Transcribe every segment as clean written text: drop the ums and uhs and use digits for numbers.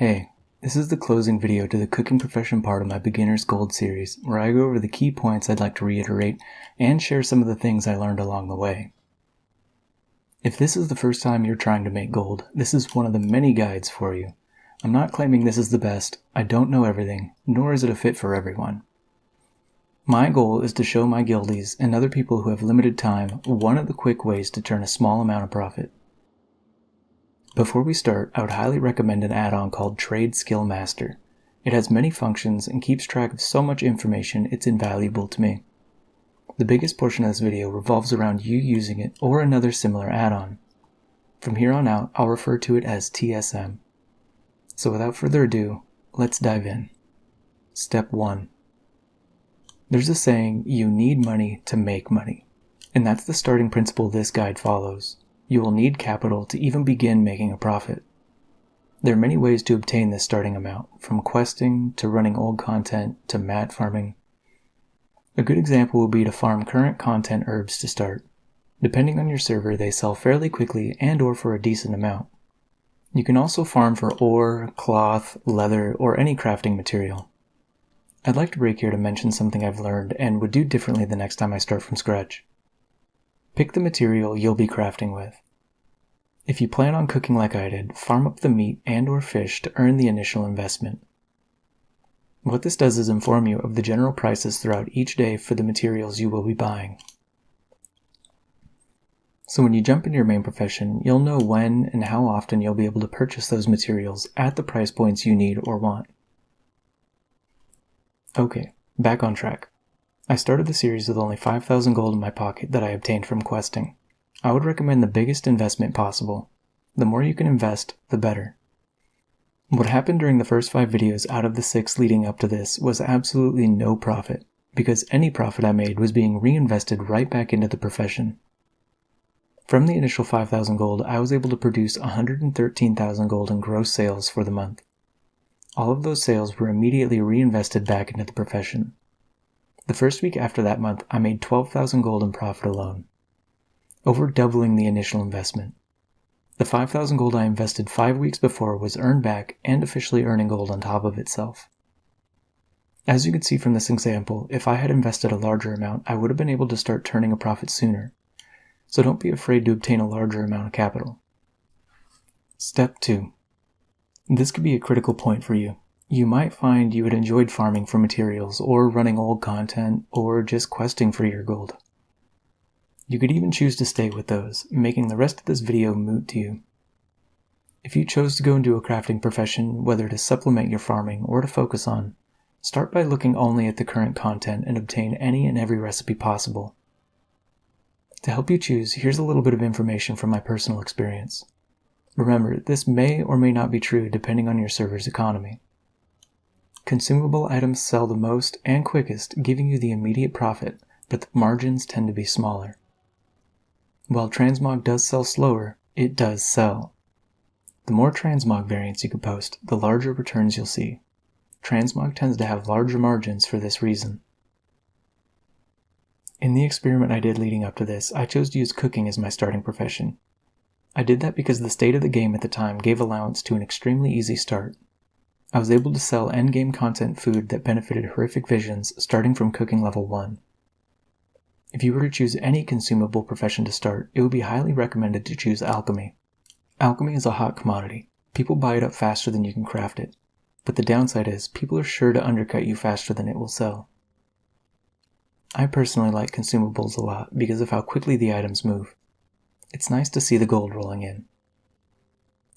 Hey, this is the closing video to the cooking profession part of my Beginner's Gold series, where I go over the key points I'd like to reiterate and share some of the things I learned along the way. If this is the first time you're trying to make gold, this is one of the many guides for you. I'm not claiming this is the best, I don't know everything, nor is it a fit for everyone. My goal is to show my guildies and other people who have limited time one of the quick ways to turn a small amount of profit. Before we start, I would highly recommend an add-on called TradeSkillMaster. It has many functions and keeps track of so much information it's invaluable to me. The biggest portion of this video revolves around you using it or another similar add-on. From here on out, I'll refer to it as TSM. So without further ado, let's dive in. Step 1. There's a saying, you need money to make money. And that's the starting principle this guide follows. You will need capital to even begin making a profit. There are many ways to obtain this starting amount, from questing, to running old content, to mat farming. A good example would be to farm current content herbs to start. Depending on your server, they sell fairly quickly and/or for a decent amount. You can also farm for ore, cloth, leather, or any crafting material. I'd like to break here to mention something I've learned and would do differently the next time I start from scratch. Pick the material you'll be crafting with. If you plan on cooking like I did, farm up the meat and/or fish to earn the initial investment. What this does is inform you of the general prices throughout each day for the materials you will be buying. So when you jump into your main profession, you'll know when and how often you'll be able to purchase those materials at the price points you need or want. Okay, back on track. I started the series with only 5,000 gold in my pocket that I obtained from questing. I would recommend the biggest investment possible. The more you can invest, the better. What happened during the first 5 videos out of the 6 leading up to this was absolutely no profit, because any profit I made was being reinvested right back into the profession. From the initial 5,000 gold, I was able to produce 113,000 gold in gross sales for the month. All of those sales were immediately reinvested back into the profession. The first week after that month, I made 12,000 gold in profit alone, over doubling the initial investment. The 5,000 gold I invested 5 weeks before was earned back and officially earning gold on top of itself. As you can see from this example, if I had invested a larger amount, I would have been able to start turning a profit sooner. So don't be afraid to obtain a larger amount of capital. Step 2. This could be a critical point for you. You might find you had enjoyed farming for materials, or running old content, or just questing for your gold. You could even choose to stay with those, making the rest of this video moot to you. If you chose to go into a crafting profession, whether to supplement your farming or to focus on, start by looking only at the current content and obtain any and every recipe possible. To help you choose, here's a little bit of information from my personal experience. Remember, this may or may not be true depending on your server's economy. Consumable items sell the most and quickest, giving you the immediate profit, but the margins tend to be smaller. While Transmog does sell slower, it does sell. The more Transmog variants you can post, the larger returns you'll see. Transmog tends to have larger margins for this reason. In the experiment I did leading up to this, I chose to use cooking as my starting profession. I did that because the state of the game at the time gave allowance to an extremely easy start. I was able to sell endgame content food that benefited horrific visions starting from cooking level 1. If you were to choose any consumable profession to start, it would be highly recommended to choose Alchemy. Alchemy is a hot commodity. People buy it up faster than you can craft it. But the downside is, people are sure to undercut you faster than it will sell. I personally like consumables a lot because of how quickly the items move. It's nice to see the gold rolling in.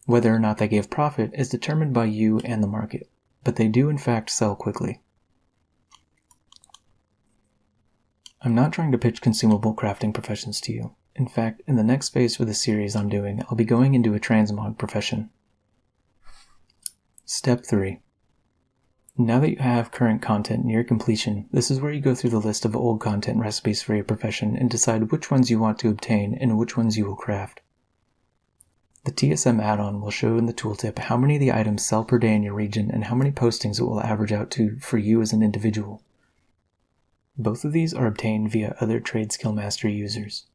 Whether or not they give profit is determined by you and the market, but they do in fact sell quickly. I'm not trying to pitch consumable crafting professions to you. In fact, in the next phase for the series I'm doing, I'll be going into a transmog profession. Step 3. Now that you have current content near completion, this is where you go through the list of old content recipes for your profession and decide which ones you want to obtain and which ones you will craft. The TSM add-on will show in the tooltip how many of the items sell per day in your region and how many postings it will average out to for you as an individual. Both of these are obtained via other TradeSkillMaster users.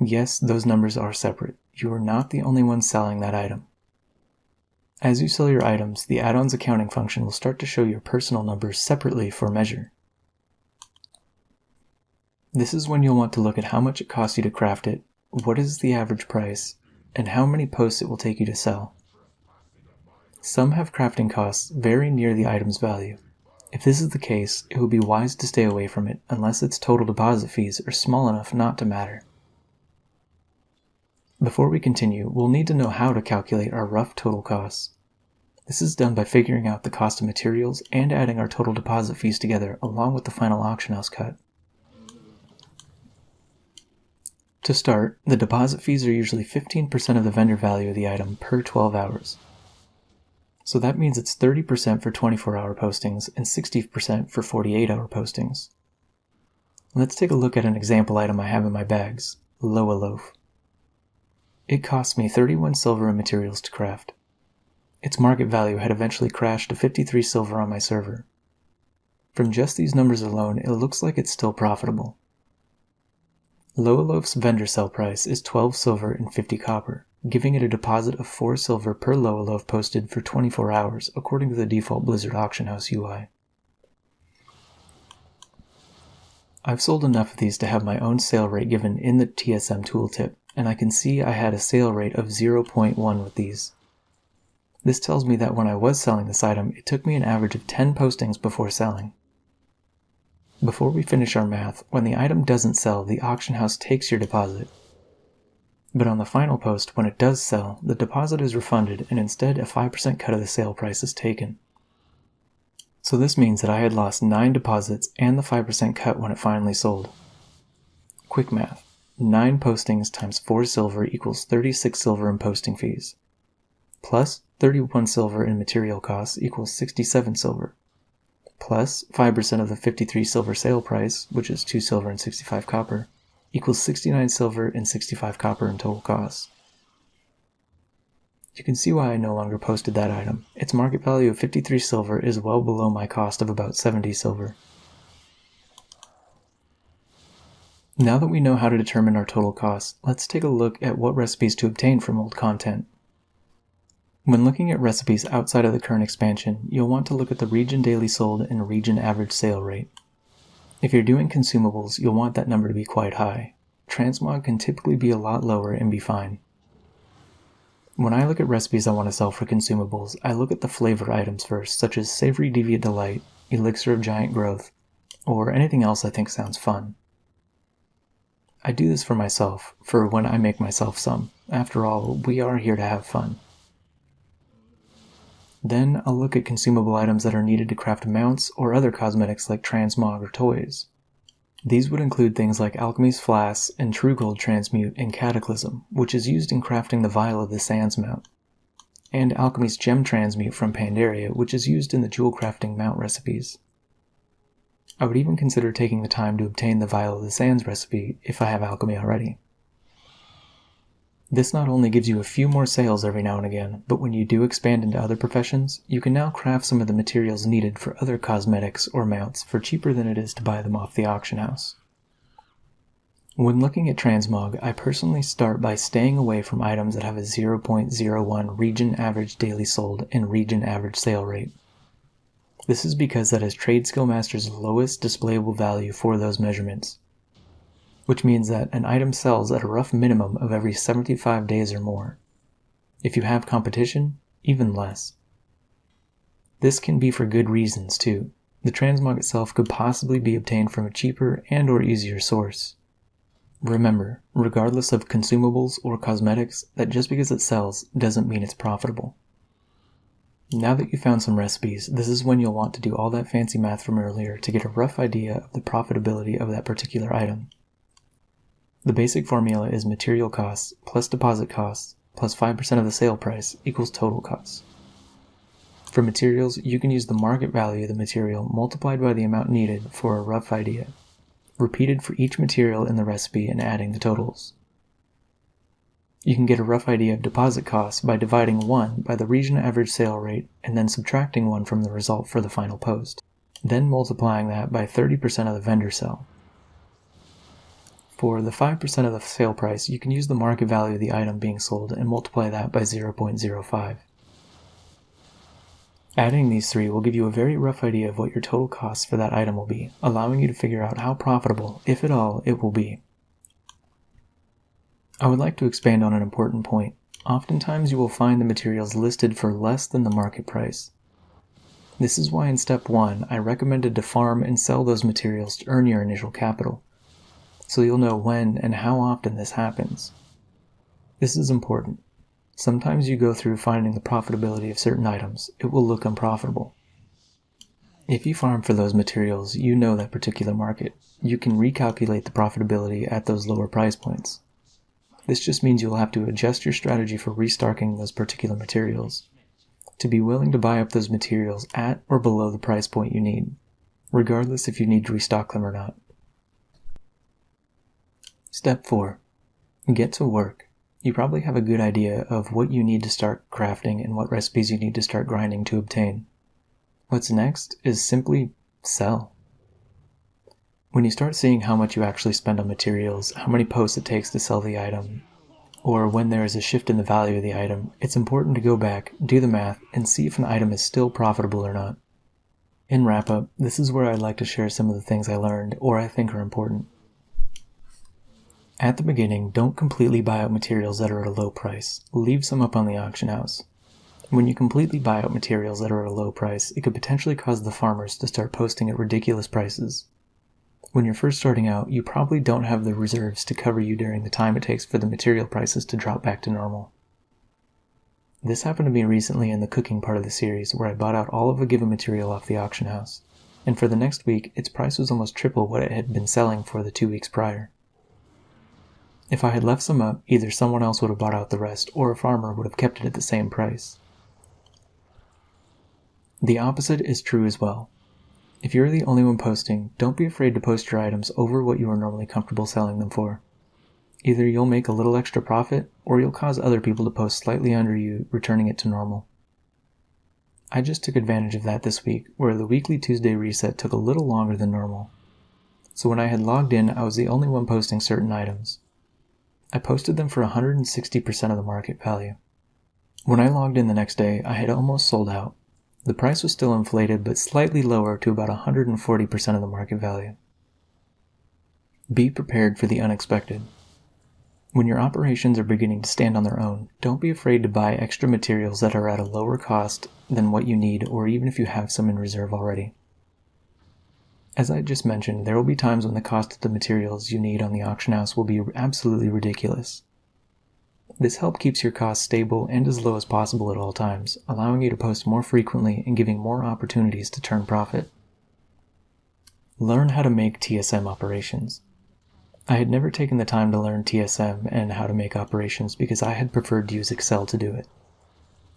Yes, those numbers are separate. You are not the only one selling that item. As you sell your items, the add-ons accounting function will start to show your personal numbers separately for measure. This is when you'll want to look at how much it costs you to craft it, what is the average price, and how many posts it will take you to sell. Some have crafting costs very near the item's value. If this is the case, it would be wise to stay away from it unless its total deposit fees are small enough not to matter. Before we continue, we'll need to know how to calculate our rough total costs. This is done by figuring out the cost of materials and adding our total deposit fees together along with the final auction house cut. To start, the deposit fees are usually 15% of the vendor value of the item per 12 hours. So that means it's 30% for 24-hour postings and 60% for 48-hour postings. Let's take a look at an example item I have in my bags, Loa Loaf. It cost me 31 silver in materials to craft. Its market value had eventually crashed to 53 silver on my server. From just these numbers alone, it looks like it's still profitable. Loa Loaf's vendor sell price is 12 silver and 50 copper, giving it a deposit of 4 silver per Loa Loaf posted for 24 hours according to the default Blizzard Auction House UI. I've sold enough of these to have my own sale rate given in the TSM tooltip, and I can see I had a sale rate of 0.1 with these. This tells me that when I was selling this item, it took me an average of 10 postings before selling. Before we finish our math, when the item doesn't sell, the auction house takes your deposit. But on the final post, when it does sell, the deposit is refunded and instead a 5% cut of the sale price is taken. So this means that I had lost 9 deposits and the 5% cut when it finally sold. Quick math. 9 postings times 4 silver equals 36 silver in posting fees. Plus 31 silver in material costs equals 67 silver. Plus 5% of the 53 silver sale price, which is 2 silver and 65 copper, equals 69 silver and 65 copper in total costs. You can see why I no longer posted that item. Its market value of 53 silver is well below my cost of about 70 silver. Now that we know how to determine our total costs, let's take a look at what recipes to obtain from old content. When looking at recipes outside of the current expansion, you'll want to look at the region daily sold and region average sale rate. If you're doing consumables, you'll want that number to be quite high. Transmog can typically be a lot lower and be fine. When I look at recipes I want to sell for consumables, I look at the flavor items first, such as Savory Deviant Delight, Elixir of Giant Growth, or anything else I think sounds fun. I do this for myself, for when I make myself some. After all, we are here to have fun. Then I'll look at consumable items that are needed to craft mounts or other cosmetics like Transmog or toys. These would include things like Alchemy's Flask and True Gold Transmute and Cataclysm, which is used in crafting the Vial of the Sands mount, and Alchemy's Gem Transmute from Pandaria, which is used in the jewel crafting mount recipes. I would even consider taking the time to obtain the Vial of the Sands recipe if I have alchemy already. This not only gives you a few more sales every now and again, but when you do expand into other professions, you can now craft some of the materials needed for other cosmetics or mounts for cheaper than it is to buy them off the auction house. When looking at Transmog, I personally start by staying away from items that have a 0.01 region average daily sold and region average sale rate. This is because that is TradeSkillMaster's lowest displayable value for those measurements, which means that an item sells at a rough minimum of every 75 days or more. If you have competition, even less. This can be for good reasons too. The transmog itself could possibly be obtained from a cheaper and or easier source. Remember, regardless of consumables or cosmetics, that just because it sells doesn't mean it's profitable. Now that you've found some recipes, this is when you'll want to do all that fancy math from earlier to get a rough idea of the profitability of that particular item. The basic formula is material costs plus deposit costs plus 5% of the sale price equals total costs. For materials, you can use the market value of the material multiplied by the amount needed for a rough idea, repeated for each material in the recipe and adding the totals. You can get a rough idea of deposit costs by dividing 1 by the region average sale rate and then subtracting 1 from the result for the final post, then multiplying that by 30% of the vendor sell. For the 5% of the sale price, you can use the market value of the item being sold and multiply that by 0.05. Adding these three will give you a very rough idea of what your total costs for that item will be, allowing you to figure out how profitable, if at all, it will be. I would like to expand on an important point. Oftentimes you will find the materials listed for less than the market price. This is why in step 1 I recommended to farm and sell those materials to earn your initial capital, so you'll know when and how often this happens. This is important. Sometimes you go through finding the profitability of certain items, it will look unprofitable. If you farm for those materials, you know that particular market. You can recalculate the profitability at those lower price points. This just means you'll have to adjust your strategy for restocking those particular materials, to be willing to buy up those materials at or below the price point you need, regardless if you need to restock them or not. Step 4. Get to work. You probably have a good idea of what you need to start crafting and what recipes you need to start grinding to obtain. What's next is simply sell. When you start seeing how much you actually spend on materials, how many posts it takes to sell the item, or when there is a shift in the value of the item, it's important to go back, do the math, and see if an item is still profitable or not. In wrap-up, this is where I'd like to share some of the things I learned or I think are important. At the beginning, don't completely buy out materials that are at a low price. Leave some up on the auction house. When you completely buy out materials that are at a low price, it could potentially cause the farmers to start posting at ridiculous prices. When you're first starting out, you probably don't have the reserves to cover you during the time it takes for the material prices to drop back to normal. This happened to me recently in the cooking part of the series, where I bought out all of a given material off the auction house, and for the next week, its price was almost triple what it had been selling for the 2 weeks prior. If I had left some up, either someone else would have bought out the rest, or a farmer would have kept it at the same price. The opposite is true as well. If you're the only one posting, don't be afraid to post your items over what you are normally comfortable selling them for. Either you'll make a little extra profit, or you'll cause other people to post slightly under you, returning it to normal. I just took advantage of that this week, where the weekly Tuesday reset took a little longer than normal. So when I had logged in, I was the only one posting certain items. I posted them for 160% of the market value. When I logged in the next day, I had almost sold out. The price was still inflated, but slightly lower to about 140% of the market value. Be prepared for the unexpected. When your operations are beginning to stand on their own, don't be afraid to buy extra materials that are at a lower cost than what you need, or even if you have some in reserve already. As I just mentioned, there will be times when the cost of the materials you need on the auction house will be absolutely ridiculous. This help keeps your costs stable and as low as possible at all times, allowing you to post more frequently and giving more opportunities to turn profit. Learn how to make TSM operations. I had never taken the time to learn TSM and how to make operations because I had preferred to use Excel to do it.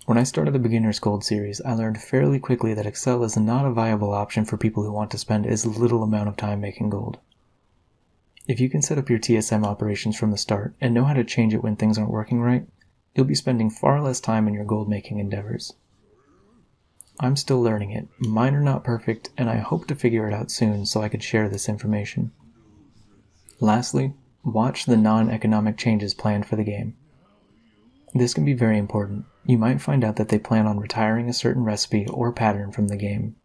When I started the Beginner's Gold series, I learned fairly quickly that Excel is not a viable option for people who want to spend as little amount of time making gold. If you can set up your TSM operations from the start and know how to change it when things aren't working right, you'll be spending far less time in your gold making endeavors. I'm still learning it. Mine are not perfect, and I hope to figure it out soon so I could share this information. Lastly, watch the non-economic changes planned for the game. This can be very important. You might find out that they plan on retiring a certain recipe or pattern from the game,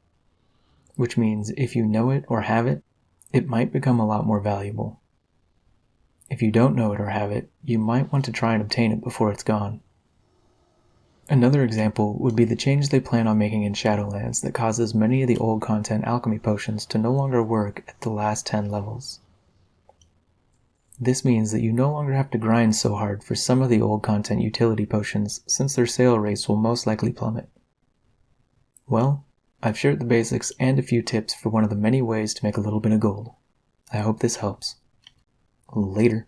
which means if you know it or have it, it might become a lot more valuable. If you don't know it or have it, you might want to try and obtain it before it's gone. Another example would be the change they plan on making in Shadowlands that causes many of the old content alchemy potions to no longer work at the last 10 levels. This means that you no longer have to grind so hard for some of the old content utility potions, since their sale rates will most likely plummet. Well, I've shared the basics and a few tips for one of the many ways to make a little bit of gold. I hope this helps. Later.